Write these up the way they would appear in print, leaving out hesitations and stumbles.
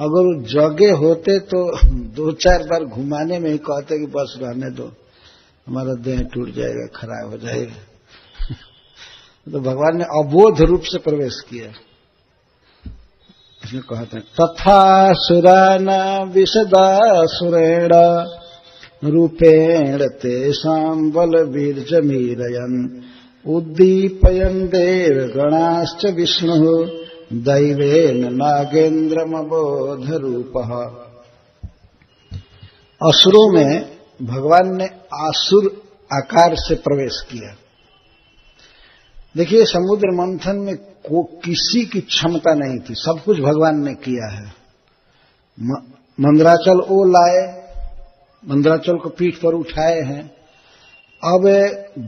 अगर वो जगे होते तो 2-4 बार घुमाने में ही कहते कि बस रहने दो, हमारा देह टूट जाएगा, खराब हो जाएगा। तो भगवान ने अबोध रूप से प्रवेश किया। इसमें कहते हैं तथा सुराना विशदासुरेण रूपेण तेषां बलवीर्यमीरयन् उद्दीपयन् देवगणाश्च विष्णुः दैवेन नागेन्द्रमबोध रूपः। असुरों में भगवान ने आसुर आकार से प्रवेश किया। देखिए, समुद्र मंथन में किसी की क्षमता नहीं थी, सब कुछ भगवान ने किया है। मंदराचल वो लाए, मंदराचल को पीठ पर उठाए हैं। अब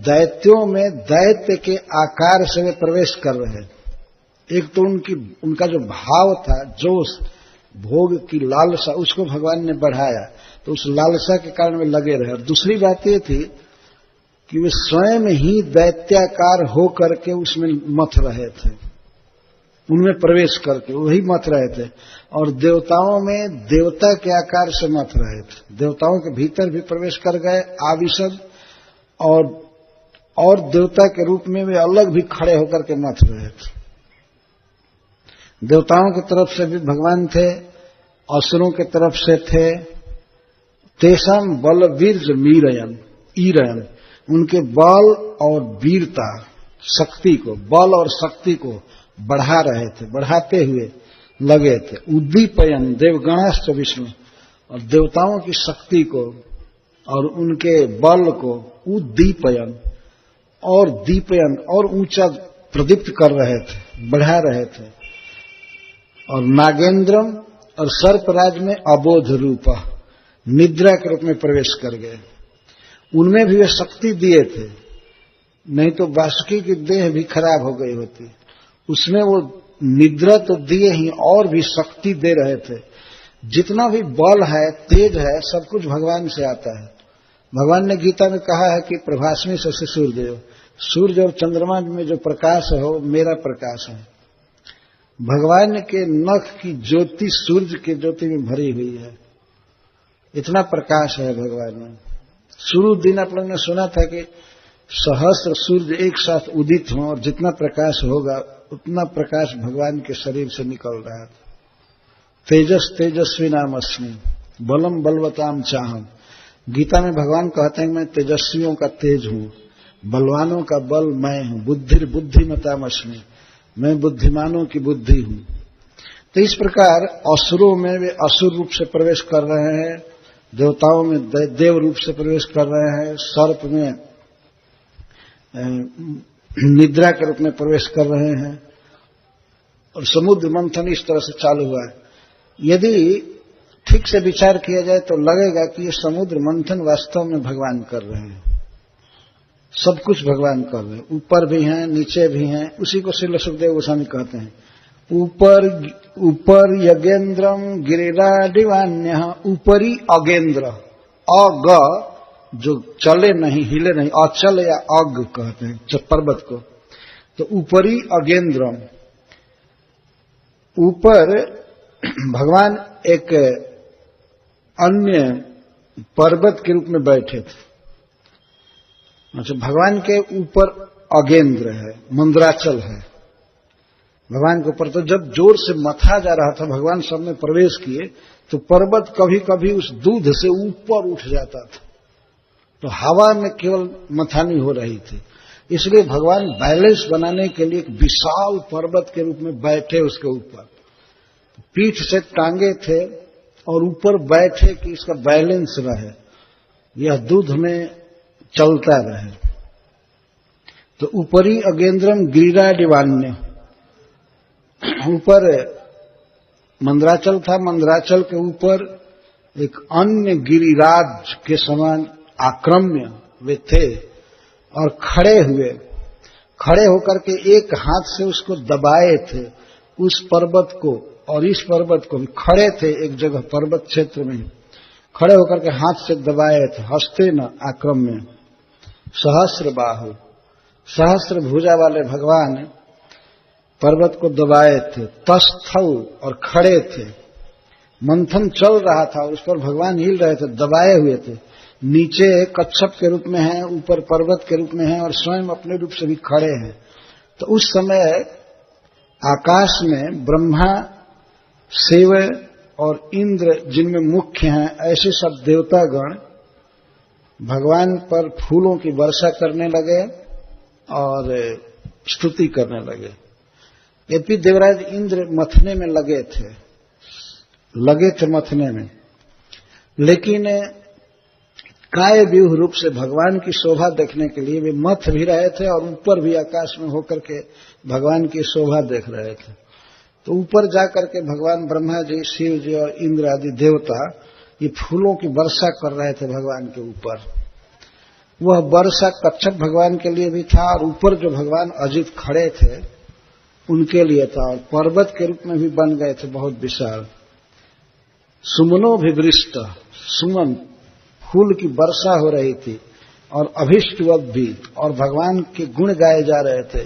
दैत्यों में दैत्य के आकार से वे प्रवेश कर रहे। एक तो उनका जो भाव था, जोश, भोग की लालसा, उसको भगवान ने बढ़ाया, तो उस लालसा के कारण वे लगे रहे। और दूसरी बात ये थी कि वे स्वयं ही दैत्याकार हो करके उसमें मथ रहे थे, उनमें प्रवेश करके वही मथ रहे थे। और देवताओं में देवता के आकार से मथ रहे थे, देवताओं के भीतर भी प्रवेश कर गए आविशद, और देवता के रूप में वे अलग भी खड़े होकर के मथ रहे थे। देवताओं की तरफ से भी भगवान थे, असुरों की तरफ से थे। तेषां बलवीर्य मीरयन्, उनके बल और वीरता, शक्ति को, बल और शक्ति को बढ़ा रहे थे, बढ़ाते हुए लगे थे। उद्दीपयन् देवगणाश्च विष्णु, और देवताओं की शक्ति को और उनके बल को उद्दीपयन् और दीपयन् और ऊंचा प्रदीप्त कर रहे थे, बढ़ा रहे थे। और नागेंद्रम और सर्पराज में अबोध रूप, निद्रा के रूप में प्रवेश कर गए। उनमें भी वे शक्ति दिए थे, नहीं तो वासुकी की देह भी खराब हो गई होती। उसमें वो निद्रा तो दिए ही, और भी शक्ति दे रहे थे। जितना भी बल है, तेज है, सब कुछ भगवान से आता है। भगवान ने गीता में कहा है कि प्रभास्मी से सूर्यदेव, सूर्य और चंद्रमा में जो प्रकाश है वो मेरा प्रकाश है। भगवान के नख की ज्योति सूर्य की ज्योति में भरी हुई है, इतना प्रकाश है भगवान में। शुरू दिन आप लोगों ने सुना था कि सहस्र सूर्य एक साथ उदित हों और जितना प्रकाश होगा उतना प्रकाश भगवान के शरीर से निकल रहा था। तेजस तेजस्वी नाम अस्मि बलम बलवताम चाहम। गीता में भगवान कहते हैं मैं तेजस्वियों का तेज हूं, बलवानों का बल मैं हूं, बुद्धिर बुद्धिमताम अस्मि, मैं बुद्धिमानों की बुद्धि हूं। तो इस प्रकार असुरों में वे असुर रूप से प्रवेश कर रहे हैं, देवताओं में देव रूप से प्रवेश कर रहे हैं, सर्प में निद्रा के रूप में प्रवेश कर रहे हैं, और समुद्र मंथन इस तरह से चालू हुआ है। यदि ठीक से विचार किया जाए तो लगेगा कि ये समुद्र मंथन वास्तव में भगवान कर रहे हैं, सब कुछ भगवान कर रहे हैं। ऊपर भी हैं, नीचे भी हैं। उसी को श्रील सुखदेव गोस्वामी कहते हैं, ऊपर यगेन्द्रम गिरिराडिवान्य, ऊपरी अगेंद्र, अग जो चले नहीं, हिले नहीं, अचल या अग कहते हैं पर्वत को। तो ऊपरी अगेंद्रम, ऊपर भगवान एक अन्य पर्वत के रूप में बैठे थे। अच्छा, भगवान के ऊपर अगेंद्र है, मंदराचल है भगवान के ऊपर। तो जब जोर से मथा जा रहा था, भगवान सब में प्रवेश किए, तो पर्वत कभी कभी उस दूध से ऊपर उठ जाता था, तो हवा में केवल मथानी हो रही थी। इसलिए भगवान बैलेंस बनाने के लिए एक विशाल पर्वत के रूप में बैठे उसके ऊपर, पीठ से टांगे थे और ऊपर बैठे कि इसका बैलेंस रहे, यह दूध में चलता रहे। तो ऊपरी अगेंद्रम गिरिराडिवान्य, ऊपर मंदराचल था, मंदराचल के ऊपर एक अन्य गिरिराज के समान आक्रम्य वे थे, और खड़े होकर के एक हाथ से उसको दबाए थे, उस पर्वत को और इस पर्वत को भी। खड़े थे एक जगह पर्वत क्षेत्र में, खड़े होकर के हाथ से दबाए थे। हस्ते न आक्रम्य सहस्र बाहु, सहस्र भुजा वाले भगवान पर्वत को दबाए थे। तस्थौ, और खड़े थे। मंथन चल रहा था और उस पर भगवान हिल रहे थे, दबाए हुए थे। नीचे कच्छप के रूप में हैं, ऊपर पर्वत के रूप में हैं और स्वयं अपने रूप से भी खड़े हैं। तो उस समय आकाश में ब्रह्मा, शिव और इंद्र जिनमें मुख्य हैं, ऐसे सब देवतागण भगवान पर फूलों की वर्षा करने लगे और स्तुति करने लगे। यद्यपि देवराज इंद्र मथने में लगे थे मथने में, लेकिन काय व्यूह रूप से भगवान की शोभा देखने के लिए वे मथ भी रहे थे और ऊपर भी आकाश में होकर के भगवान की शोभा देख रहे थे। तो ऊपर जाकर के भगवान ब्रह्मा जी, शिव जी और इंद्र आदि देवता ये फूलों की वर्षा कर रहे थे भगवान के ऊपर। वह वर्षा कच्छप भगवान के लिए भी था और ऊपर जो भगवान अजित खड़े थे उनके लिए था, और पर्वत के रूप में भी बन गए थे बहुत विशाल। सुमनो विवृष्ट, सुमन फूल की वर्षा हो रही थी और अभिष्टवत भी, और भगवान के गुण गाए जा रहे थे।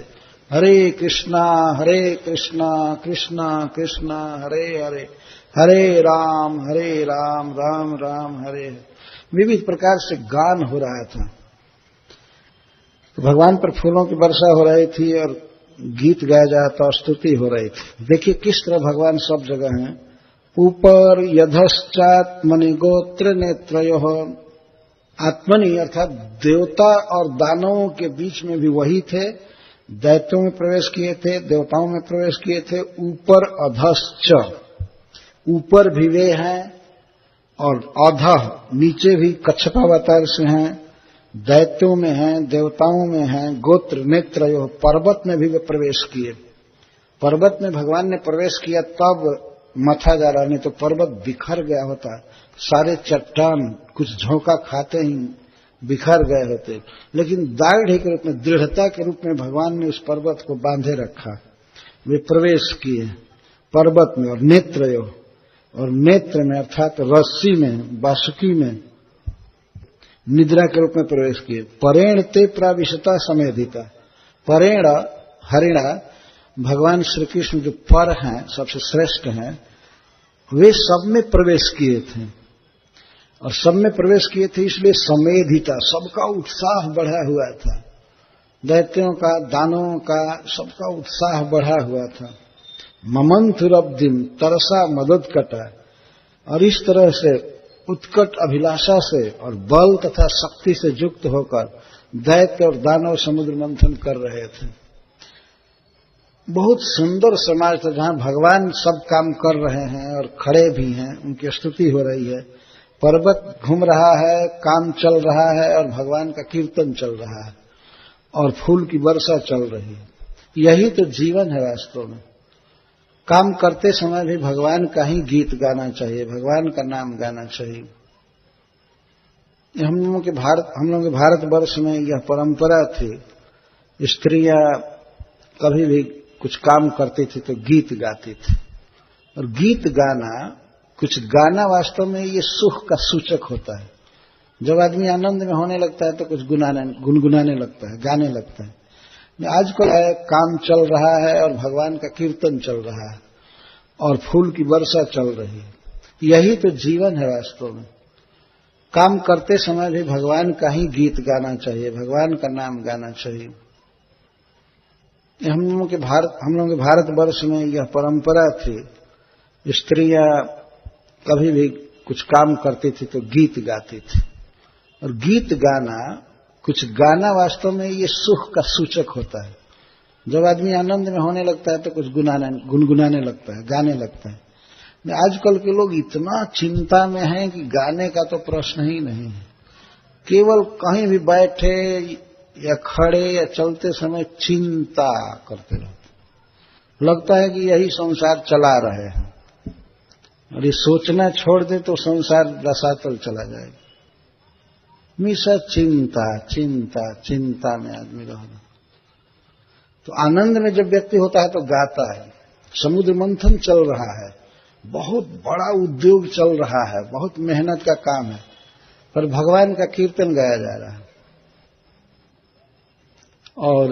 हरे कृष्णा कृष्णा कृष्णा हरे हरे, हरे राम राम राम हरे हरे। विविध प्रकार से गान हो रहा था। तो भगवान पर फूलों की वर्षा हो रही थी और गीत गाया जा था और स्तुति हो रही थी। देखिए किस तरह भगवान सब जगह हैं। ऊपर यधश्चात्मनि गोत्र नेत्रयोः, आत्मनि अर्थात देवता और दानवों के बीच में भी वही थे। दैत्यों में प्रवेश किए थे, देवताओं में प्रवेश किए थे। ऊपर अधश्च, ऊपर भी वे हैं और अधः नीचे भी कच्छपावतार से हैं, दैत्यों में हैं, देवताओं में हैं। गोत्र नेत्रयोः, पर्वत में भी वे प्रवेश किए। पर्वत में भगवान ने प्रवेश किया तब मथा जा रहा, नहीं तो पर्वत बिखर गया होता। सारे चट्टान कुछ झोंका खाते ही बिखर गए होते, लेकिन दाढ़ी के रूप में, दृढ़ता के रूप में भगवान ने उस पर्वत को बांधे रखा। वे प्रवेश किए पर्वत में। और नेत्रयो, और नेत्र में अर्थात रस्सी में, बासुकी में निद्रा के रूप में प्रवेश किए। परेण ते प्राविशता समेधिता, परेण हरिणा, भगवान श्री कृष्ण जो पर हैं, सबसे श्रेष्ठ हैं, वे सब में प्रवेश किए थे। और सब में प्रवेश किए थे इसलिए समेधिता, सबका उत्साह बढ़ा हुआ था। दैत्यों का, दानवों का, सबका उत्साह बढ़ा हुआ था। ममंथुरब्धिम, तरसा मदद कटा, और इस तरह से उत्कट अभिलाषा से और बल तथा शक्ति से युक्त होकर दैत्य और दानव समुद्र मंथन कर रहे थे। बहुत सुंदर समाज था जहां भगवान सब काम कर रहे हैं और खड़े भी हैं, उनकी स्तुति हो रही है। पर्वत घूम रहा है, काम चल रहा है और भगवान का कीर्तन चल रहा है और फूल की वर्षा चल रही है। यही तो जीवन है वास्तव में। काम करते समय भी भगवान का ही गीत गाना चाहिए, भगवान का नाम गाना चाहिए। हम लोगों के भारतवर्ष में यह परंपरा थी। स्त्रियां कभी भी कुछ काम करती थी तो गीत गाती थी, और गीत गाना, कुछ गाना वास्तव में ये सुख का सूचक होता है। जब आदमी आनंद में होने लगता है तो कुछ गुनगुनाने लगता है, गाने लगता है। आजकल काम चल रहा है और भगवान का कीर्तन चल रहा है और फूल की वर्षा चल रही है। यही तो जीवन है वास्तव में। काम करते समय भी भगवान का ही गीत गाना चाहिए, भगवान का नाम गाना चाहिए। हम लोगों के भारतवर्ष में यह परंपरा थी। स्त्रियां कभी भी कुछ काम करती थी तो गीत गाती थी, और गीत गाना, कुछ गाना वास्तव में ये सुख का सूचक होता है। जब आदमी आनंद में होने लगता है तो कुछ गुनगुनाने लगता है, गाने लगता है। आजकल के लोग इतना चिंता में हैं कि गाने का तो प्रश्न ही नहीं है। केवल कहीं भी बैठे या खड़े या चलते समय चिंता करते रहते। लगता है कि यही संसार चला रहे हैं, और ये सोचना छोड़ दे तो संसार रसातल चला जाएगा। हमेशा चिंता चिंता चिंता में आदमी रहना। तो आनंद में जब व्यक्ति होता है तो गाता है। समुद्र मंथन चल रहा है, बहुत बड़ा उद्योग चल रहा है, बहुत मेहनत का काम है, पर भगवान का कीर्तन गाया जा रहा है और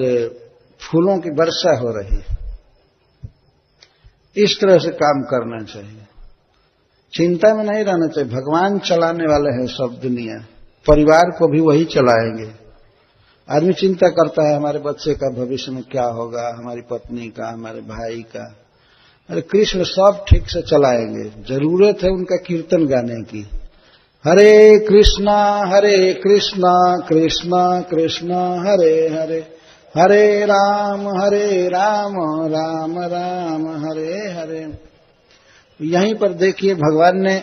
फूलों की वर्षा हो रही है। इस तरह से काम करना चाहिए। चिंता में नहीं रहना चाहिए। भगवान चलाने वाले हैं सब दुनिया, परिवार को भी वही चलाएंगे। आदमी चिंता करता है हमारे बच्चे का भविष्य में क्या होगा, हमारी पत्नी का, हमारे भाई का। अरे कृष्ण सब ठीक से चलाएंगे। जरूरत है उनका कीर्तन गाने की। हरे कृष्णा कृष्णा कृष्णा हरे हरे, हरे राम राम राम हरे हरे। यहीं पर देखिए भगवान ने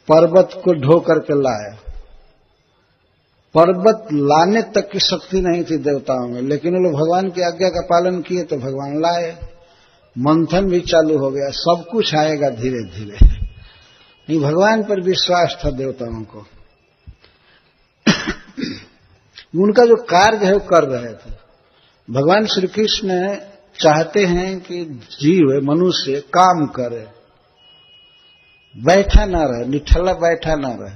पर्वत को ढो करके लाया। पर्वत लाने तक की शक्ति नहीं थी देवताओं में, लेकिन वो लोग भगवान की आज्ञा का पालन किए तो भगवान लाए। मंथन भी चालू हो गया, सब कुछ आएगा धीरे धीरे। नहीं, भगवान पर विश्वास था देवताओं को। उनका जो कार्य है वो कर रहे थे। भगवान श्री कृष्ण चाहते हैं कि जीव मनुष्य काम करे, बैठा ना रहे, निठल्ला बैठा ना रहे।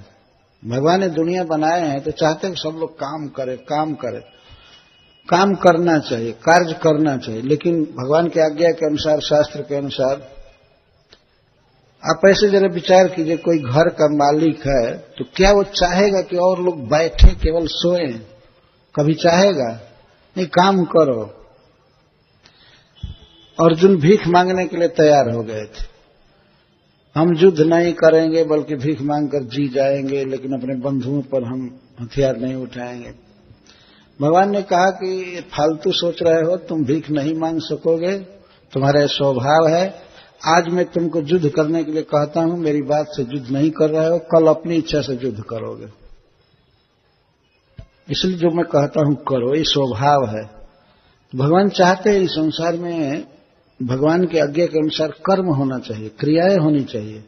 भगवान ने दुनिया बनाए हैं तो चाहते हैं सब लोग काम करे, काम करना चाहिए, कार्य करना चाहिए। लेकिन भगवान की आज्ञा के अनुसार, शास्त्र के अनुसार, आप ऐसे जरा विचार कीजिए, कोई घर का मालिक है तो क्या वो चाहेगा कि और लोग बैठे केवल सोएं? कभी चाहेगा? नहीं, काम करो। अर्जुन भीख मांगने के लिए तैयार हो गए थे। हम युद्ध नहीं करेंगे बल्कि भीख मांगकर जी जाएंगे, लेकिन अपने बंधुओं पर हम हथियार नहीं उठाएंगे। भगवान ने कहा कि फालतू सोच रहे हो, तुम भीख नहीं मांग सकोगे, तुम्हारा स्वभाव है। आज मैं तुमको युद्ध करने के लिए कहता हूं, मेरी बात से युद्ध नहीं कर रहे हो, कल अपनी इच्छा से युद्ध करोगे। इसलिए जो मैं कहता हूं करो, ये स्वभाव है। भगवान चाहते हैं इस संसार में भगवान की आज्ञा के अनुसार कर्म होना चाहिए, क्रियाएं होनी चाहिए।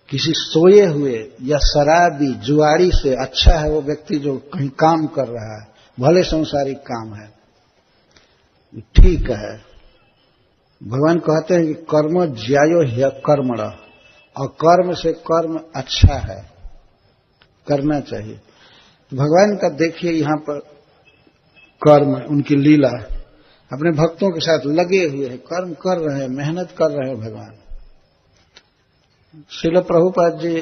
किसी सोए हुए या शराबी जुआड़ी से अच्छा है वो व्यक्ति जो कहीं काम कर रहा है, भले संसारिक काम है, ठीक है। भगवान कहते हैं कि कर्म ज्यायो ह्य कर्मण, और कर्म से कर्म अच्छा है, करना चाहिए। भगवान का देखिए यहां पर कर्म, उनकी लीला, अपने भक्तों के साथ लगे हुए हैं, कर्म कर रहे हैं, मेहनत कर रहे हैं भगवान। श्रील प्रभुपाद जी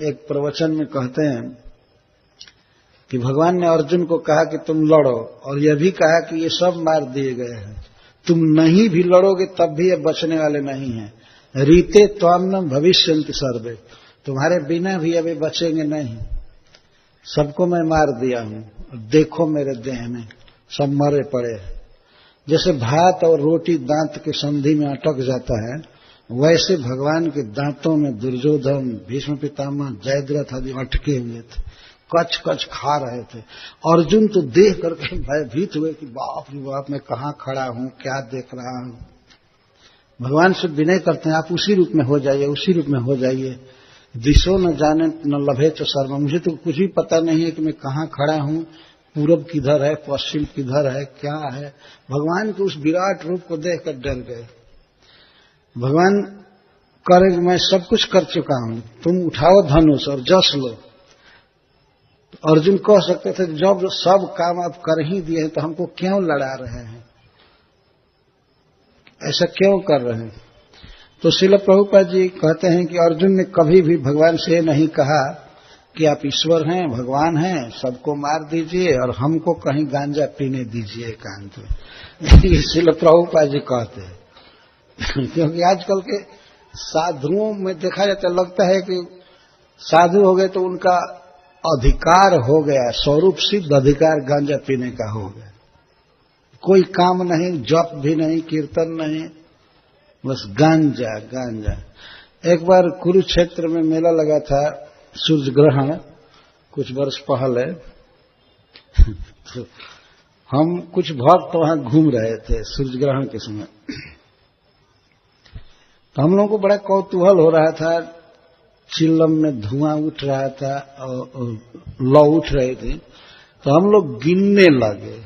एक प्रवचन में कहते हैं कि भगवान ने अर्जुन को कहा कि तुम लड़ो, और यह भी कहा कि ये सब मार दिए गए हैं, तुम नहीं भी लड़ोगे तब भी ये बचने वाले नहीं हैं। रीते त्वाम्न भविष्यन्ति सर्वे, तुम्हारे बिना भी अभी बचेंगे नहीं, सबको मैं मार दिया हूं, देखो मेरे देह में सब मरे पड़े हैं। जैसे भात और रोटी दांत के संधि में अटक जाता है, वैसे भगवान के दांतों में दुर्योधन, भीष्म पितामह, जयद्रथ आदि अटके हुए थे, कच कच खा रहे थे। अर्जुन तो देख करके भयभीत हुए कि बाप रे बाप, मैं कहां खड़ा हूं, क्या देख रहा हूं। भगवान से विनय करते हैं, आप उसी रूप में हो जाइए, उसी रूप में हो जाइए। दिशो न जाने न लभे तो शर्मा, मुझे तो कुछ भी पता नहीं है कि मैं कहां खड़ा हूं, पूरब किधर है, पश्चिम किधर है, क्या है। भगवान के उस विराट रूप को देखकर डर गए। भगवान करे मैं सब कुछ कर चुका हूं, तुम उठाओ धनुष और जस लो। अर्जुन कह सकते थे जब सब काम आप कर ही दिए हैं तो हमको क्यों लड़ा रहे हैं, ऐसा क्यों कर रहे हैं। तो श्रील प्रभुपाद जी कहते हैं कि अर्जुन ने कभी भी भगवान से नहीं कहा कि आप ईश्वर हैं, भगवान हैं, सबको मार दीजिए और हमको कहीं गांजा पीने दीजिए एकांत में। ये श्रील प्रभुपाद जी कहते हैं। क्योंकि आजकल के साधुओं में देखा जाता, लगता है कि साधु हो गए तो उनका अधिकार हो गया, स्वरूप सिद्ध अधिकार गांजा पीने का हो गया। कोई काम नहीं, जप भी नहीं, कीर्तन नहीं, बस गांजा गांजा। एक बार कुरुक्षेत्र में मेला लगा था, सूर्य ग्रहण, कुछ वर्ष पहले। तो हम कुछ भक्त वहां घूम रहे थे सूर्य ग्रहण के समय। तो हम लोगों को बड़ा कौतूहल हो रहा था, चिल्लम में धुआं उठ रहा था और लौ उठ रही थी। तो हम लोग गिनने लगे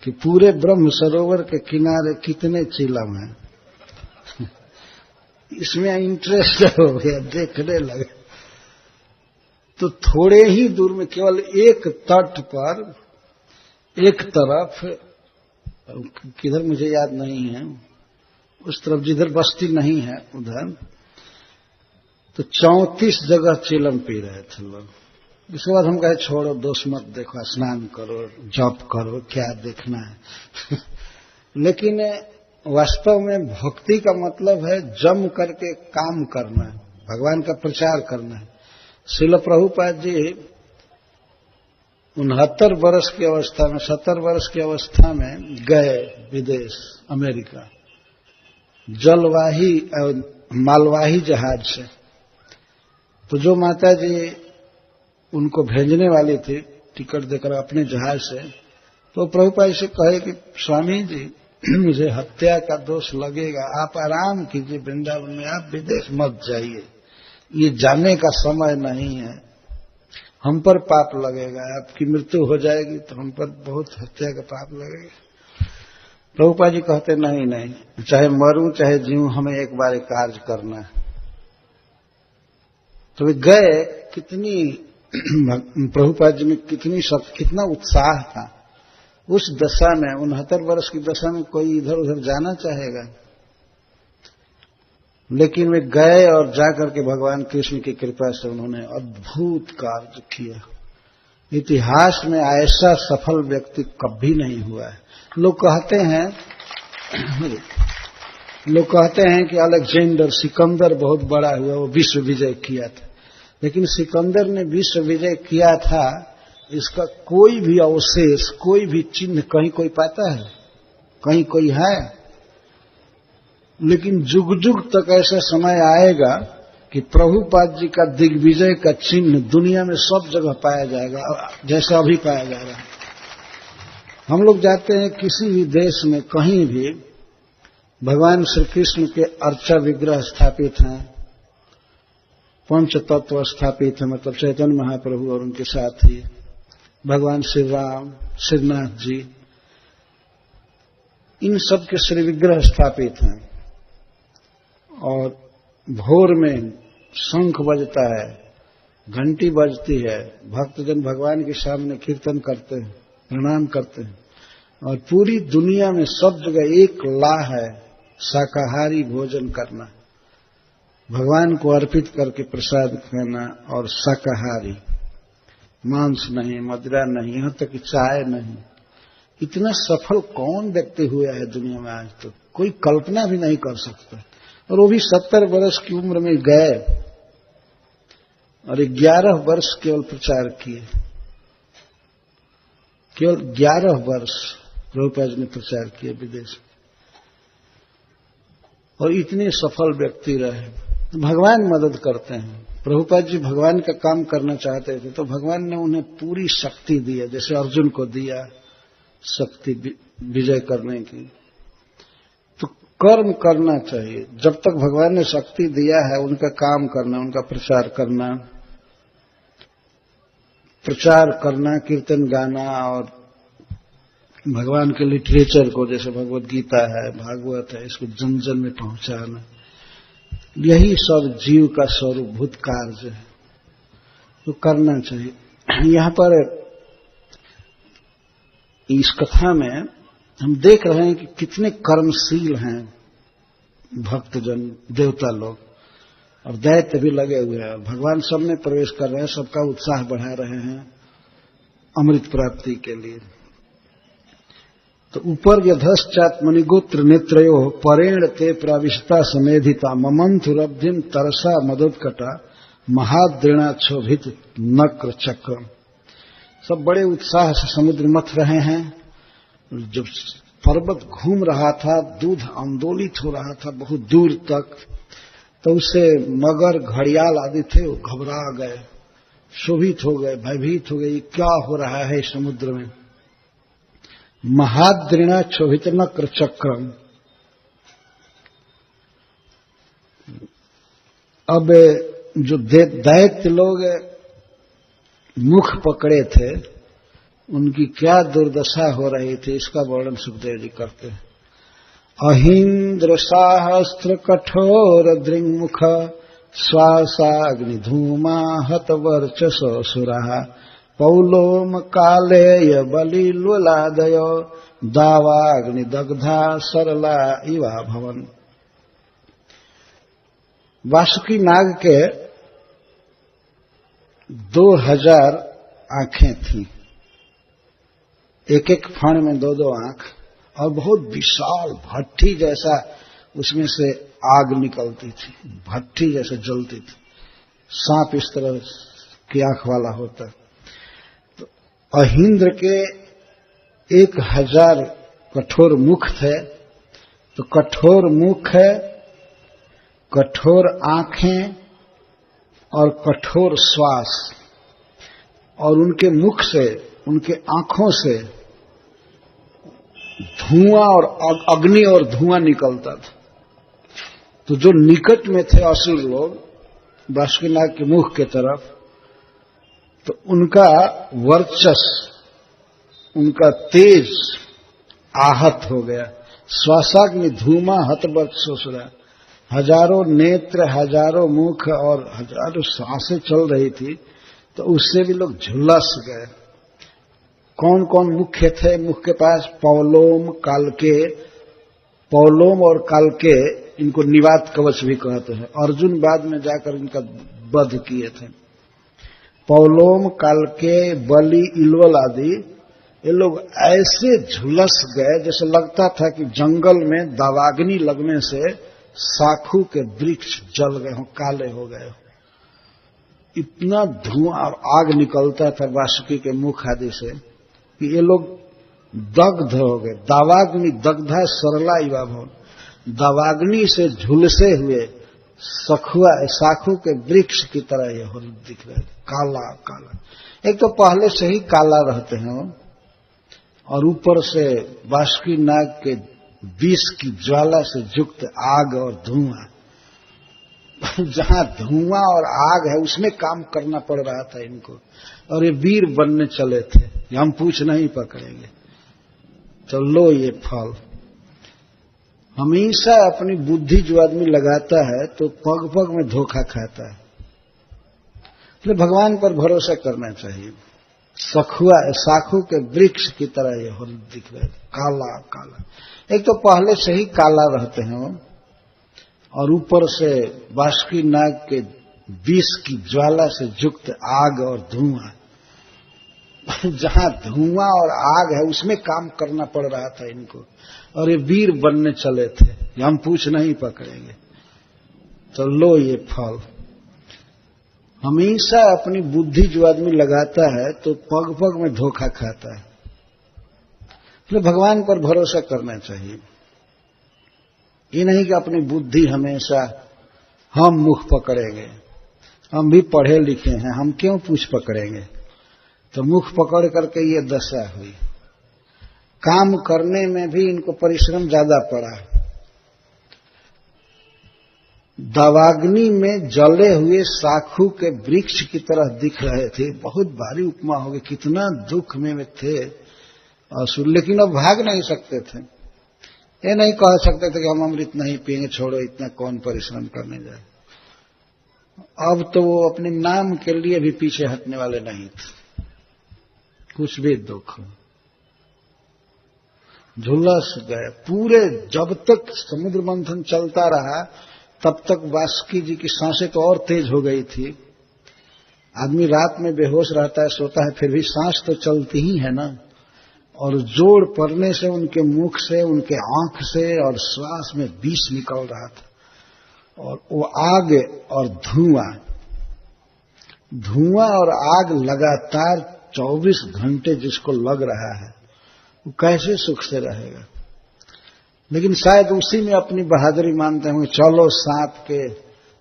कि पूरे ब्रह्म सरोवर के किनारे कितने चिल्लम हैं। इसमें इंटरेस्ट हो गया, देखने लगे। तो थोड़े ही दूर में केवल एक तट पर, एक तरफ, किधर मुझे याद नहीं है, उस तरफ जिधर बस्ती नहीं है उधर तो 34 जगह चिलम पी रहे थे लोग। इसके बाद हम कहे छोड़ो, दोष मत देखो, स्नान करो, जप करो, क्या देखना है। लेकिन वास्तव में भक्ति का मतलब है जम करके काम करना है, भगवान का प्रचार करना है। श्रील प्रभुपाद जी 69 वर्ष की अवस्था में, 70 वर्ष की अवस्था में गए विदेश, अमेरिका, जलवाही मालवाही जहाज से। तो जो माता जी उनको भेजने वाली थी टिकट देकर अपने जहाज से, तो प्रभुपाद से कहे कि स्वामी जी मुझे हत्या का दोष लगेगा, आप आराम कीजिए वृंदावन में, आप विदेश मत जाइए, ये जाने का समय नहीं है, हम पर पाप लगेगा, आपकी मृत्यु हो जाएगी तो हम पर बहुत हत्या का पाप लगेगा। प्रभुपाद जी कहते नहीं नहीं, चाहे मरूं चाहे जीऊं, हमें एक बार कार्य करना है। तो वे गए। कितनी प्रभुपाद जी में कितना उत्साह था उस दशा में, 69 वर्ष की दशा में कोई इधर उधर जाना चाहेगा। लेकिन वे गए और जाकर के भगवान कृष्ण की कृपा से उन्होंने अद्भुत कार्य किया। इतिहास में ऐसा सफल व्यक्ति कभी नहीं हुआ है। लोग कहते हैं कि अलेक्जेंडर, सिकंदर बहुत बड़ा हुआ, वो विश्व विजय किया था, लेकिन सिकंदर ने विश्व विजय किया था, इसका कोई भी अवशेष, कोई भी चिन्ह कहीं कोई पाता है? कहीं कोई है? लेकिन जुग जुग तक ऐसा समय आएगा कि प्रभुपाद जी का दिग्विजय का चिन्ह दुनिया में सब जगह पाया जाएगा, जैसा अभी पाया जा रहा है। हम लोग जाते हैं किसी भी देश में, कहीं भी भगवान श्री कृष्ण के अर्चा विग्रह स्थापित हैं, पंच तत्व स्थापित है, मतलब चैतन्य महाप्रभु और उनके साथी भगवान श्री राम, श्रीनाथ जी, इन सब के श्री विग्रह स्थापित हैं। और भोर में शंख बजता है, घंटी बजती है, भक्तजन भगवान के सामने कीर्तन करते हैं, प्रणाम करते हैं, और पूरी दुनिया में सब जगह एक लाह है, शाकाहारी भोजन करना, भगवान को अर्पित करके प्रसाद खाना, और शाकाहारी, मांस नहीं, मदिरा नहीं, यहां तक कि चाय नहीं। इतना सफल कौन व्यक्ति हुआ है दुनिया में आज तक? तो कोई कल्पना भी नहीं कर सकता। और वो भी 70 वर्ष की उम्र में गए और 11 वर्ष केवल प्रचार किए, केवल 11 वर्ष प्रभुपाद ने प्रचार किए विदेश, और इतने सफल व्यक्ति रहे। भगवान मदद करते हैं। प्रभुपाद जी भगवान का काम करना चाहते थे तो भगवान ने उन्हें पूरी शक्ति दी है, जैसे अर्जुन को दिया शक्ति विजय करने की। तो कर्म करना चाहिए, जब तक भगवान ने शक्ति दिया है उनका काम करना, उनका प्रचार करना, कीर्तन गाना, और भगवान के लिटरेचर को, जैसे भगवत गीता है, भागवत है, इसको जन जन में पहुंचाना, यही सब जीव का स्वरूपभूत कार्य है, तो करना चाहिए। यहां पर इस कथा में हम देख रहे हैं कि कितने कर्मशील हैं भक्तजन, देवता लोग, और दैत्य भी लगे हुए हैं। भगवान सब में प्रवेश कर रहे हैं, सबका उत्साह बढ़ा रहे हैं अमृत प्राप्ति के लिए। तो ऊपर यधश्चात मणिगोत्र नेत्रयो परेण ते प्राविष्टा समेधिता ममंथुरब्धिम तरसा मदोत्कटा महाद्रेणाक्षोभित नक्र चक्र। सब बड़े उत्साह से समुद्र मथ रहे हैं। जब पर्वत घूम रहा था, दूध आंदोलित हो रहा था बहुत दूर तक, तो उससे मगर, घड़ियाल आदि थे, वो घबरा गए, शोभित हो गए, भयभीत हो गए, ये क्या हो रहा है समुद्र में। महाद्रिणा क्षोभित नक्र चक्रम। अब जो दैत्य लोग मुख पकड़े थे, उनकी क्या दुर्दशा हो रही थी, इसका वर्णन सुखदेव जी करते हैं। अहिंद्र साहस्त्र कठोर दृङ्मुख श्वासाग्नि धूमा हत वर्चसो सुरा पौलोम कालेय बलिलुलादय दावाग्नि दग्धा सरला इवा भवन। वासुकी नाग के 2000 आंखें थीं, एक एक फण में 2-2 आंख, और बहुत विशाल भट्ठी जैसा उसमें से आग निकलती थी, भट्ठी जैसे जलती थी। सांप इस तरह की आंख वाला होता। तो अहिंद्र के 1000 कठोर मुख थे। तो कठोर मुख है, कठोर आंखें और कठोर श्वास, और उनके मुख से, उनके आंखों से धुआं और अग्नि और धुआं निकलता था। तो जो निकट में थे असुर लोग वासुकीनाग के मुख के तरफ, तो उनका वर्चस्व, उनका तेज आहत हो गया। श्वासाग्नि धूमा हतवर्चस्व, हजारों नेत्र, हजारों मुख और हजारों सांसें चल रही थी, तो उससे भी लोग झुलस गए। कौन कौन मुख्य थे मुख के पास? पौलोम, कालके। पौलोम और कालके, इनको निवात कवच भी कहते हैं। अर्जुन बाद में जाकर इनका वध किए थे। पौलोम, कालके, बलि, इलवल आदि, ये लोग ऐसे झुलस गए जैसे लगता था कि जंगल में दावाग्नि लगने से साखू के वृक्ष जल गए हो, काले हो गए हो। इतना धुआं और आग निकलता था वासुकी के मुख आदि से कि ये लोग दग्ध हो गए। दावाग्नि दग्धा सरला इवा भवन, दावाग्नि से झुलसे हुए साखू के वृक्ष की तरह ये हो दिख रहे, काला काला। एक तो पहले से ही काला रहते हैं वो, और ऊपर से वासुकी नाग के विष की ज्वाला से युक्त आग और धुआं। जहां धुआं और आग है उसमें काम करना पड़ रहा था इनको, और ये वीर बनने चले थे, हम पूछ नहीं पकड़ेंगे। तो लो ये फल। हमेशा अपनी बुद्धि जो आदमी लगाता है तो पग पग में धोखा खाता है। इसलिए भगवान पर भरोसा करना चाहिए। साखू के वृक्ष की तरह ये हो दिख रहे, काला काला। एक तो पहले से ही काला रहते हैं वो, और ऊपर से वासुकी नाग के विष की ज्वाला से युक्त आग और धुआं। जहां धुआं और आग है उसमें काम करना पड़ रहा था इनको, और ये वीर बनने चले थे, हम पूछ नहीं पकड़ेंगे। तो लो ये फल। हमेशा अपनी बुद्धि जो आदमी लगाता है तो पग पग में धोखा खाता है। इसलिए भगवान पर भरोसा करना चाहिए। ये नहीं कि अपनी बुद्धि हमेशा हम मुख पकड़ेंगे, हम भी पढ़े लिखे हैं, हम क्यों पूछ पकड़ेंगे। तो मुख पकड़ करके ये दशा हुई। काम करने में भी इनको परिश्रम ज्यादा पड़ा। दावाग्नि में जले हुए साखू के वृक्ष की तरह दिख रहे थे। बहुत भारी उपमा हो गई, कितना दुख में थे असुर, लेकिन अब भाग नहीं सकते थे। ये नहीं कह सकते थे कि हम अमृत नहीं पिएंगे, छोड़ो, इतना कौन परिश्रम करने जाए। अब तो वो अपने नाम के लिए भी पीछे हटने वाले नहीं थे। कुछ भी दुख हो, झुलस गए पूरे। जब तक समुद्र मंथन चलता रहा तब तक वासुकी जी की सांसें तो और तेज हो गई थी। आदमी रात में बेहोश रहता है, सोता है, फिर भी सांस तो चलती ही है ना। और जोर पड़ने से उनके मुख से, उनके आंख से और श्वास में विष निकल रहा था, और वो आग और धुआं और आग लगातार 24 घंटे जिसको लग रहा है वो कैसे सुख से रहेगा। लेकिन शायद उसी में अपनी बहादुरी मानते होंगे, चलो सांप के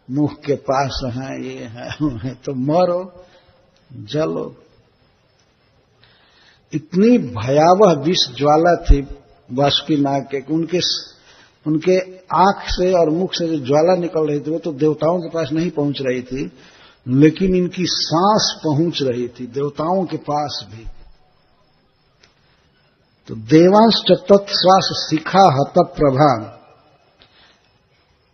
मुख के पास हैं, ये है वो है, तो मरो जलो। इतनी भयावह विष ज्वाला थी वासुकी नाग के, उनके आंख से और मुख से जो ज्वाला निकल रही थी वो तो देवताओं के पास नहीं पहुंच रही थी, लेकिन इनकी सांस पहुंच रही थी देवताओं के पास भी। तो देवांश तत्श्वास शिखा हत प्रभा,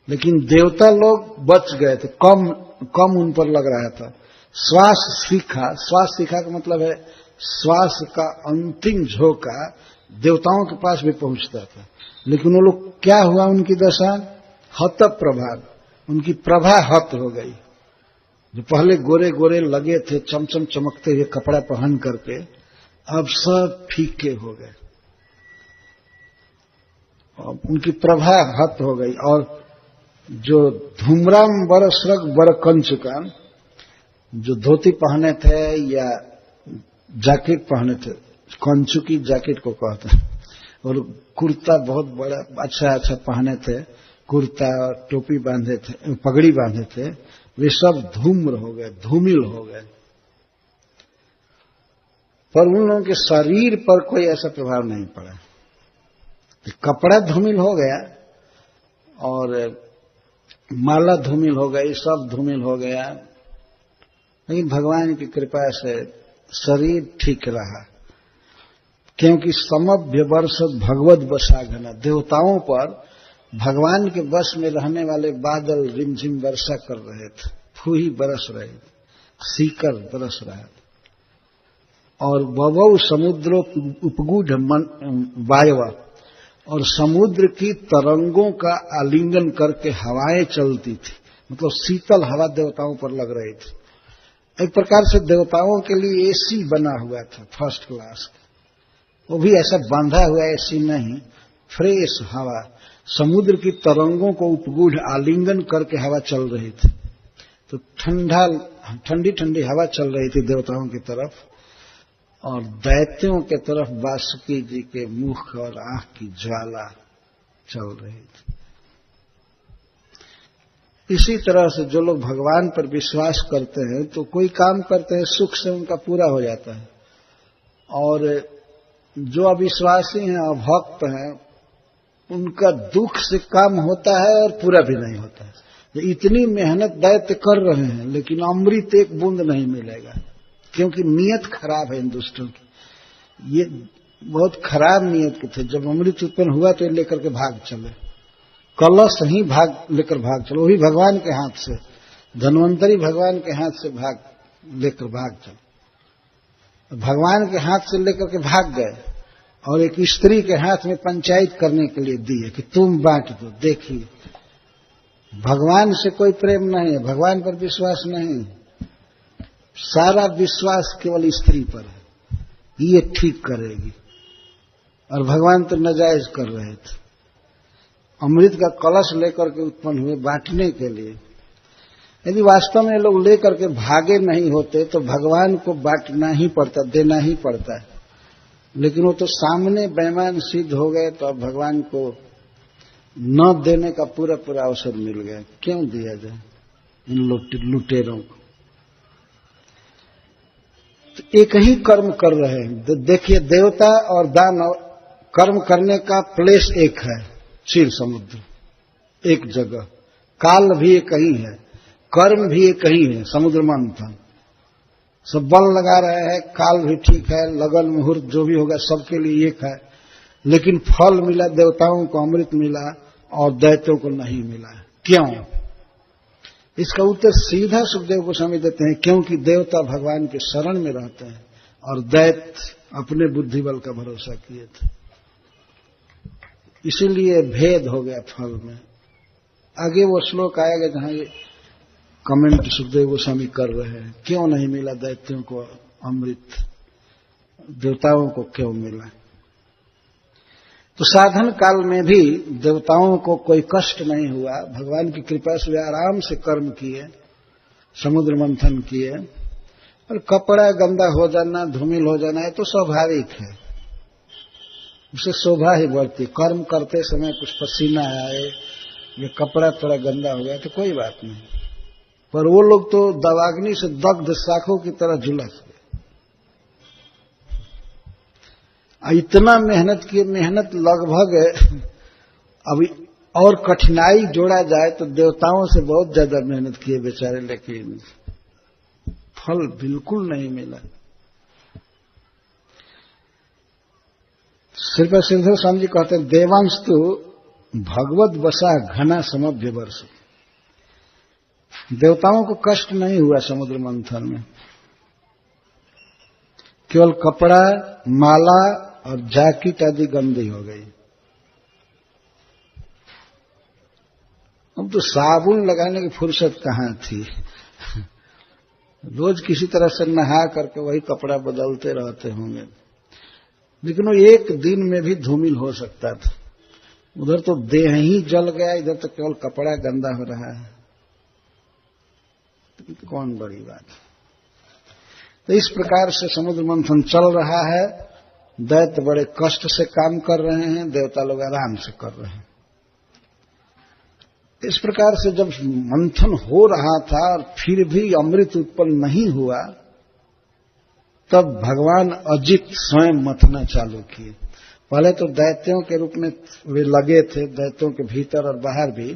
लेकिन देवता लोग बच गए थे, कम उन पर लग रहा था। श्वास शिखा का मतलब है श्वास का अंतिम झोंका देवताओं के पास भी पहुंचता था, लेकिन वो लोग क्या हुआ, उनकी दशा हत प्रभा, उनकी प्रभा हत हो गई। जो पहले गोरे गोरे लगे थे चमचम चमकते हुए कपड़ा पहन करके, अब सब फीके हो गए, और उनकी प्रभा हत हो गई। और जो धूम्राम बरसरग बर कंचुकान, जो धोती पहने थे या जैकेट पहने थे, कंचुकी जैकेट को कहते हैं, और कुर्ता बहुत बड़ा अच्छा अच्छा पहने थे, कुर्ता टोपी बांधे थे, पगड़ी बांधे थे, वे सब धूम्र हो गए, धूमिल हो गए। पर उन लोगों के शरीर पर कोई ऐसा प्रभाव नहीं पड़ा। कपड़ा धूमिल हो गया और माला धूमिल हो गई, सब धूमिल हो गया, लेकिन भगवान की कृपा से शरीर ठीक रहा। क्योंकि समभ्य वर्ष भगवद वसाघना, देवताओं पर भगवान के वश में रहने वाले बादल रिमझिम वर्षा कर रहे थे, फूही बरस रहे थे, सीकर बरस रहा था। और बवौ समुद्रो उपगूढ़ वायव, और समुद्र की तरंगों का आलिंगन करके हवाएं चलती थी, मतलब शीतल हवा देवताओं पर लग रही थी। एक प्रकार से देवताओं के लिए एसी बना हुआ था फर्स्ट क्लास, वो भी ऐसा बांधा हुआ एसी नहीं, फ्रेश हवा, समुद्र की तरंगों को उपगूढ़ आलिंगन करके हवा चल रही थी। तो ठंडी ठंडी हवा चल रही थी देवताओं की तरफ, और दैत्यों के तरफ वासुकी जी के मुख और आंख की ज्वाला चल रही थी। इसी तरह से जो लोग भगवान पर विश्वास करते हैं तो कोई काम करते हैं सुख से उनका पूरा हो जाता है, और जो अविश्वासी हैं, अभक्त हैं, उनका दुख से काम होता है और पूरा भी नहीं होता है। इतनी मेहनत दैत्य कर रहे हैं लेकिन अमृत एक बूंद नहीं मिलेगा, क्योंकि नियत खराब है इन दुष्टों की। ये बहुत खराब नियत के थे। जब अमृत उत्पन्न हुआ तो ये लेकर के भाग चले, कलश ही लेकर भाग चलो, वो भी भगवान के हाथ से, धन्वंतरी भगवान के हाथ से लेकर भाग चलो। भगवान के हाथ से लेकर के भाग गए और एक स्त्री के हाथ में पंचायत करने के लिए दिए कि तुम बांट दो। देखिए, भगवान से कोई प्रेम नहीं है, भगवान पर विश्वास नहीं, सारा विश्वास केवल स्त्री पर है, ये ठीक करेगी। और भगवान तो नाजायज कर रहे थे। अमृत का कलश लेकर के उत्पन्न हुए बांटने के लिए। यदि वास्तव में लोग लेकर के भागे नहीं होते तो भगवान को बांटना ही पड़ता, देना ही पड़ता है। लेकिन वो तो सामने बेईमान सिद्ध हो गए, तो अब भगवान को न देने का पूरा पूरा अवसर मिल गया। क्यों दिया जाए इन लुटेरों को? तो एक ही कर्म कर रहे हैं। देखिए, देवता और दानव कर्म करने का प्लेस एक है, क्षीर समुद्र एक जगह, काल भी एक ही है, कर्म भी एक ही है, समुद्र मंथन। सब बल लगा रहे हैं, काल भी ठीक है, लगन मुहूर्त जो भी होगा सबके लिए एक है, लेकिन फल मिला, देवताओं को अमृत मिला और दैत्यों को नहीं मिला। क्यों? इसका उत्तर सीधा सुखदेव गोस्वामी देते हैं, क्योंकि देवता भगवान के शरण में रहते हैं और दैत्य अपने बुद्धि बल का भरोसा किए थे। इसीलिए भेद हो गया फल में। आगे वो श्लोक आएगा जहां ये कमेंट सुखदेव गोस्वामी कर रहे हैं, क्यों नहीं मिला दैत्यों को अमृत, देवताओं को क्यों मिला। तो साधन काल में भी देवताओं को कोई कष्ट नहीं हुआ। भगवान की कृपा से वे आराम से कर्म किए, समुद्र मंथन किए। और कपड़ा गंदा हो जाना, धूमिल हो जाना, ये तो स्वाभाविक है, उसे शोभा ही बढ़ती। कर्म करते समय कुछ पसीना आए, ये कपड़ा थोड़ा गंदा हो गया तो कोई बात नहीं, पर वो लोग तो दवाग्नि से दग्ध शाखों की तरह झुलस गए। इतना मेहनत किए, मेहनत लगभग अभी और कठिनाई जोड़ा जाए तो देवताओं से बहुत ज्यादा मेहनत किए बेचारे, लेकिन फल बिल्कुल नहीं मिला। श्रीपद श्रीधर स्वामी जी कहते हैं, देवांस्तु भगवत वसा घना समभ्य वर्ष। देवताओं को कष्ट नहीं हुआ समुद्र मंथन में, केवल कपड़ा, माला और जैकेट आदि गंदी हो गई। अब तो साबुन लगाने की फुर्सत कहाँ थी। रोज किसी तरह से नहा करके वही कपड़ा बदलते रहते होंगे, लेकिन वो एक दिन में भी धूमिल हो सकता था। उधर तो देह ही जल गया, इधर तो केवल कपड़ा गंदा हो रहा है, तो कौन बड़ी बात है। तो इस प्रकार से समुद्र मंथन चल रहा है। दैत्य बड़े कष्ट से काम कर रहे हैं, देवता लोग आराम से कर रहे हैं। इस प्रकार से जब मंथन हो रहा था और फिर भी अमृत उत्पन्न नहीं हुआ, तब भगवान अजित स्वयं मथना चालू किए। पहले तो दैत्यों के रूप में वे लगे थे, दैत्यों के भीतर और बाहर भी,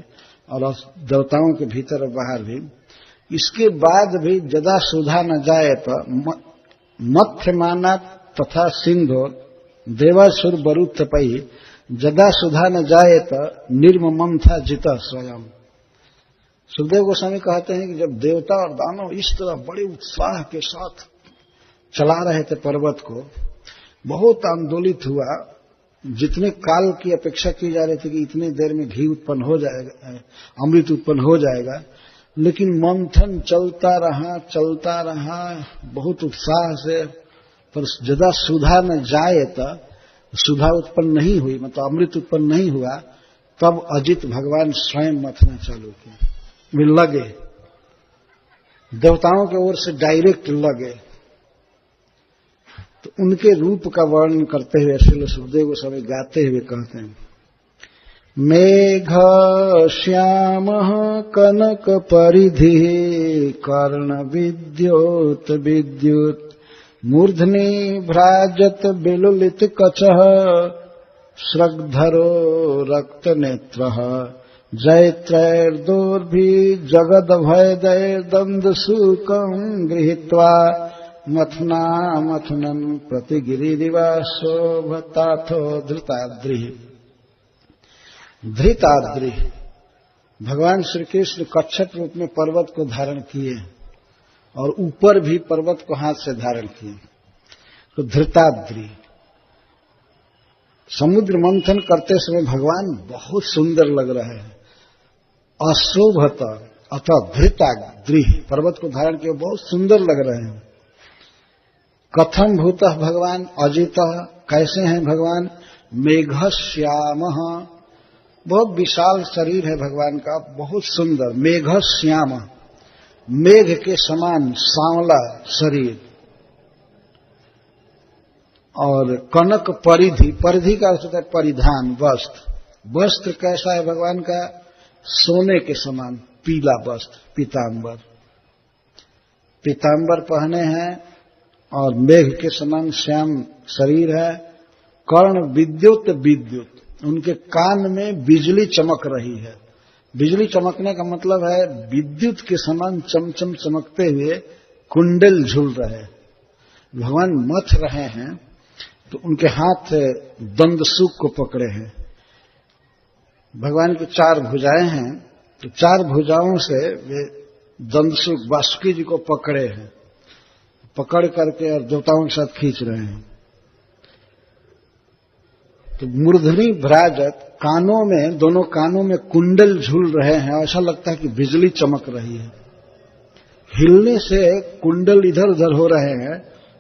और देवताओं के भीतर और बाहर भी। इसके बाद भी जदा सुधा न जाए तो मथ्यमाना तथा सिंधो देवासुर बरुतपई जदा सुधा न जाए तो निर्ममंथा जिता स्वयं। सुखदेव गोस्वामी कहते हैं कि जब देवता और दानव इस तरह बड़े उत्साह के साथ चला रहे थे पर्वत को, बहुत आंदोलित हुआ। जितने काल की अपेक्षा की जा रही थी कि इतनी देर में घी उत्पन्न हो जाएगा, अमृत उत्पन्न हो जाएगा, लेकिन मंथन चलता रहा बहुत उत्साह से। पर जदा सुधा न जाए तो सुधा उत्पन्न नहीं हुई, मतलब अमृत उत्पन्न नहीं हुआ, तब अजित भगवान स्वयं मथना चालू किया। वे लगे, देवताओं की ओर से डायरेक्ट लगे। तो उनके रूप का वर्णन करते हुए श्रील सुखदेव गोस्वामी गाते हुए कहते हैं, मेघ श्यामः कनक परिधि कर्ण विद्युत विद्युत मूर्धनि भ्राजत बिलुलित कचः श्रग्धरो रक्त नेत्रः जैत्रैर्दोर्भि जगद भयदैर्दंद सूकं गृहीत्वा मथना मथनन प्रतिगिरिदिवा शोभताथो धृताद्रि। धृताद्रि भगवान श्री कृष्ण कच्छप रूप में पर्वत को धारण किए और ऊपर भी पर्वत को हाथ से धारण किए। तो धृताद्रि समुद्र मंथन करते समय भगवान बहुत सुंदर लग रहे हैं। अशोभत अथवा धृताद्रि पर्वत को धारण किए, बहुत सुंदर लग रहे हैं। कथम भूतः भगवान अजितः, कैसे हैं भगवान? मेघश्यामः, बहुत विशाल शरीर है भगवान का, बहुत सुंदर। मेघश्याम, मेघ के समान सांवला शरीर। और कनक परिधि, परिधि का अर्थ है परिधान, वस्त्र। वस्त्र कैसा है भगवान का? सोने के समान पीला वस्त्र, पीतांबर। पीतांबर पहने हैं और मेघ के समान श्याम शरीर है। कर्ण विद्युत विद्युत, उनके कान में बिजली चमक रही है। बिजली चमकने का मतलब है विद्युत के समान चमचम चमकते हुए कुंडल झूल रहे। भगवान मथ रहे हैं तो उनके हाथ दंडसूक को पकड़े हैं। भगवान की 4 भुजाएं हैं, तो 4 भुजाओं से वे दंडसूक वासुकी जी को पकड़े हैं, पकड़ करके और देवताओं के साथ खींच रहे हैं। तो मूर्धनि भ्राजत, कानों में, दोनों कानों में कुंडल झूल रहे हैं। ऐसा लगता है कि बिजली चमक रही है। हिलने से कुंडल इधर उधर हो रहे हैं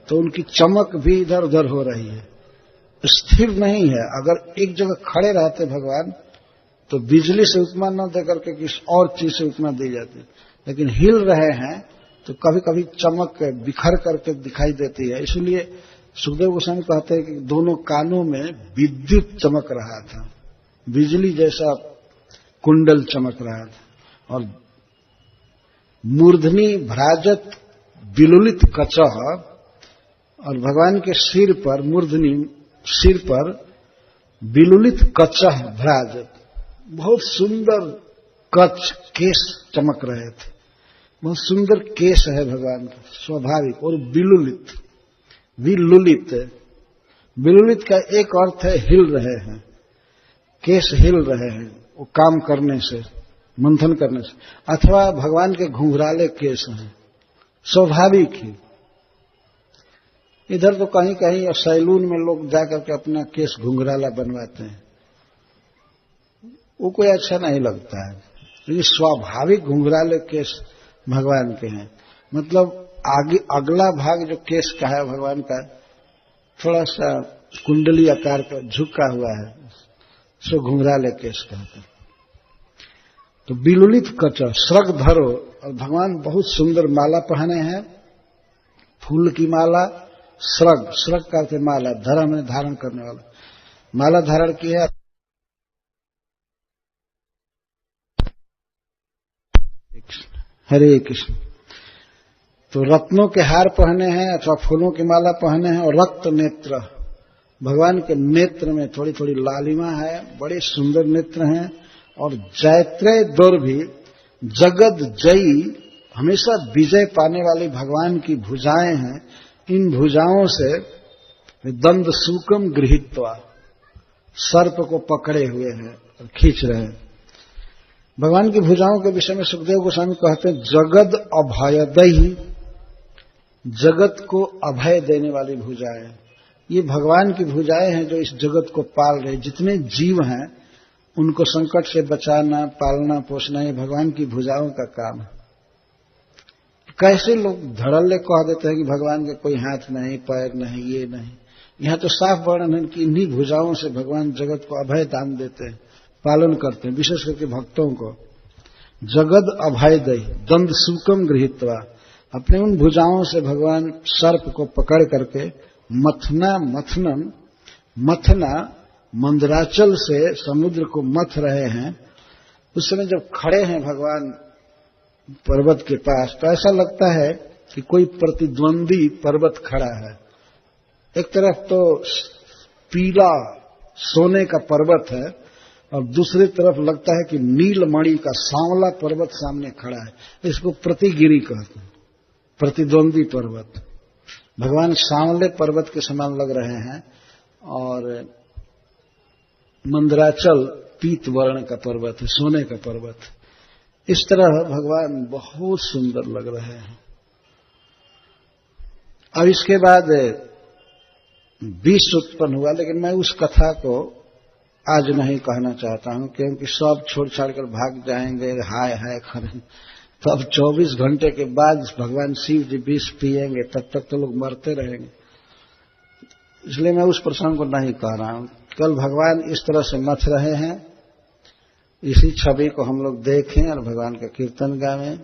तो उनकी चमक भी इधर उधर हो रही है, स्थिर नहीं है। अगर एक जगह खड़े रहते भगवान तो बिजली से उपमा न देकर के किसी और चीज से उपमा दी जाती, लेकिन हिल रहे हैं तो कभी कभी चमक बिखर करके दिखाई देती है। इसलिए सुखदेव गोस्वामी कहते हैं कि दोनों कानों में विद्युत चमक रहा था, बिजली जैसा कुंडल चमक रहा था। और मूर्धनि भ्राजत बिलुलित कचह, और भगवान के सिर पर, मूर्धनि सिर पर बिलुलित कचह भ्राजत, बहुत सुंदर कच्छ केश चमक रहे थे। बहुत सुंदर केश है भगवान का, स्वाभाविक। और बिलुलित, विलुलित, बिलुलित का एक अर्थ है हिल रहे हैं, केश हिल रहे हैं वो काम करने से, मंथन करने से। अथवा भगवान के घुंघराले केश हैं, स्वाभाविक ही। इधर तो कहीं कहीं सैलून में लोग जाकर के अपना केश घुंघराला बनवाते हैं, वो कोई अच्छा नहीं लगता है। ये स्वाभाविक घुंघराले केस भगवान के हैं। मतलब आगे अगला भाग जो केस का है भगवान का थोड़ा सा कुंडली आकार का झुका हुआ है, सो घुंघराले केस कहते हैं। तो बिलुलित कच श्रग धरो, और भगवान बहुत सुंदर माला पहने हैं, फूल की माला। श्रग, श्रग का अर्थ माला, धर्म में धारण करने वाला, माला धारण की है। हरे कृष्ण। तो रत्नों के हार पहने हैं अथवा फूलों की माला पहने हैं, और रक्त नेत्र, भगवान के नेत्र में थोड़ी थोड़ी लालिमा है, बड़े सुंदर नेत्र हैं। और जैत्रेय दुर्भी, जगद जयी, हमेशा विजय पाने वाली भगवान की भुजाएं हैं। इन भुजाओं से दंड सूकम गृहीत्वा, सर्प को पकड़े हुए हैं और खींच रहे हैं। भगवान की भुजाओं के विषय में सुखदेव गोस्वामी कहते हैं जगद अभयदयी, जगत को अभय देने वाली भुजाएं। ये भगवान की भुजाएं हैं जो इस जगत को पाल रहे। जितने जीव हैं उनको संकट से बचाना, पालना, पोषना, ये भगवान की भुजाओं का काम है। कैसे लोग धड़ल्ले कह देते हैं कि भगवान के कोई हाथ नहीं, पैर नहीं, ये नहीं। यहां तो साफ वर्णन है कि इन्हीं भुजाओं से भगवान जगत को अभय दान देते हैं, पालन करते हैं, विशेष करके भक्तों को। जगद अभय दई दंड सूकम गृहीत्वा, अपने उन भुजाओं से भगवान सर्प को पकड़ करके मथना मंदराचल से समुद्र को मथ रहे हैं। उस समय जब खड़े हैं भगवान पर्वत के पास, तो ऐसा लगता है कि कोई प्रतिद्वंदी पर्वत खड़ा है। एक तरफ तो पीला सोने का पर्वत है और दूसरी तरफ लगता है कि नीलमणि का सांवला पर्वत सामने खड़ा है। इसको प्रतिगिरि कहते हैं, प्रतिद्वंदी पर्वत। भगवान सांवले पर्वत के समान लग रहे हैं और मंदराचल पीत वर्ण का पर्वत है, सोने का पर्वत। इस तरह भगवान बहुत सुंदर लग रहे हैं। अब इसके बाद विष उत्पन्न हुआ, लेकिन मैं उस कथा को आज नहीं कहना चाहता हूं, क्योंकि सब छोड़ छाड़ कर भाग जाएंगे, हाय हाय करेंगे। तो अब 24 घंटे के बाद भगवान शिव जी विष पिएंगे, तब तक तो लोग मरते रहेंगे। इसलिए मैं उस प्रसंग को नहीं कह रहा हूं। कल भगवान इस तरह से मथ रहे हैं, इसी छवि को हम लोग देखें और भगवान का कीर्तन गावें।